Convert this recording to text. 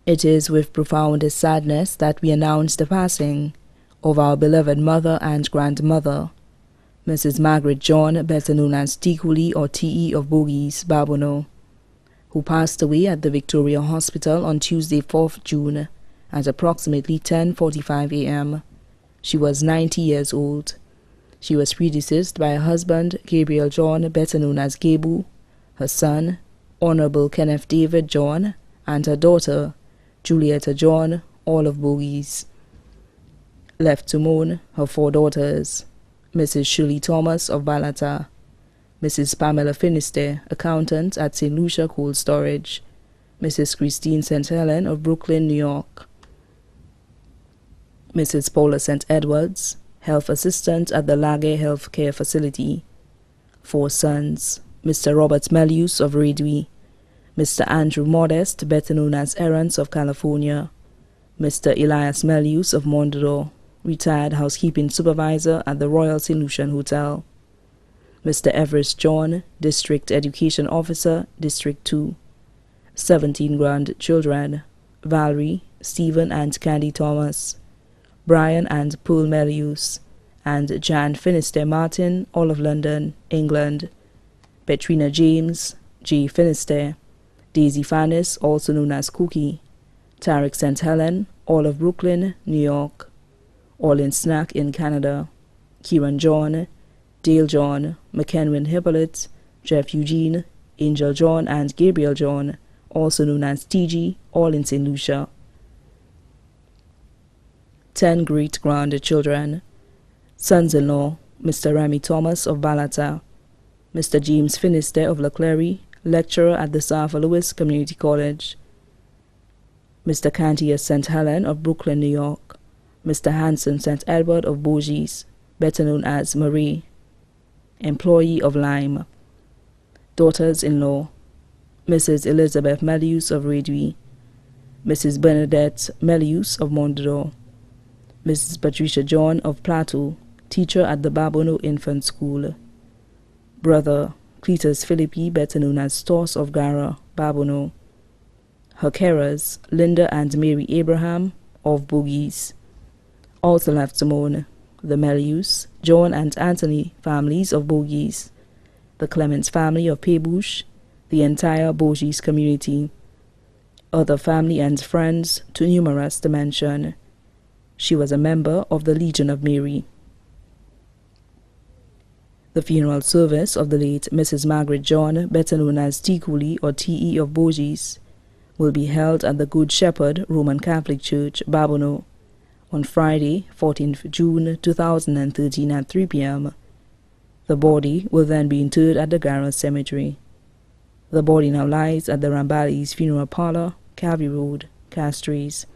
It is with profound sadness that we announce the passing of our beloved mother and grandmother, Mrs. Margaret John, better known as Tikuli or T.E. of Bogies, Barbono, who passed away at the Victoria Hospital on Tuesday, 4th June, at approximately 10:45 a.m. She was 90 years old. She was predeceased by her husband, Gabriel John, better known as Gabu, her son, Honorable Kenneth David John, and her daughter, Julietta John, all of Bogies. Left to mourn, her 4 daughters, Mrs. Shirley Thomas of Balata, Mrs. Pamela Finister, accountant at St. Lucia Cold Storage, Mrs. Christine St. Helen of Brooklyn, New York, Mrs. Paula St. Edwards, health assistant at the Lage Health Care Facility, 4 sons, Mr. Robert Melius of Redwi, Mr. Andrew Modest, better known as Errants of California, Mr. Elias Melius of Mondador, retired housekeeping supervisor at the Royal St. Lucian Hotel, Mr. Everest John, District Education Officer, District 2, 17 grandchildren, Valerie, Stephen and Candy Thomas, Brian and Pearl Melius, and Jan Finister Martin, all of London, England, Petrina James, J. Finister, Daisy Fannis, also known as Cookie, Tarek St. Helen, all of Brooklyn, New York, Orlin Snack in Canada, Kieran John, Dale John, McKenwin Hippolyte, Jeff Eugene, Angel John, and Gabriel John, also known as TG, all in St. Lucia. 10 great-grandchildren. Sons-in-law, Mr. Remy Thomas of Balata, Mr. James Finister of Leclerc, lecturer at the Sarah Lewis Community College, Mr. Cantius St. Helen of Brooklyn, New York, Mr. Hanson St. Edward of Bogies, better known as Marie, employee of Lime. Daughters-in-law, Mrs. Elizabeth Melius of Redwi, Mrs. Bernadette Melius of Mondador, Mrs. Patricia John of Plateau, teacher at the Barbono Infant School. Brother, Cletus Philippi, better known as Stoss of Gara, Barbono. Her carers, Linda and Mary Abraham of Bogies. Also left to mourn, the Melius, John and Anthony families of Bogies, the Clements family of Pebush, the entire Bogies community, other family and friends too numerous to mention. She was a member of the Legion of Mary. The funeral service of the late Mrs. Margaret John, better known as Tikuli or T.E. of Bogies, will be held at the Good Shepherd Roman Catholic Church, Barbono, on Friday, 14th June 2013 at 3 p.m. The body will then be interred at the Gara Cemetery. The body now lies at the Rambalis Funeral Parlor, Calvary Road, Castries.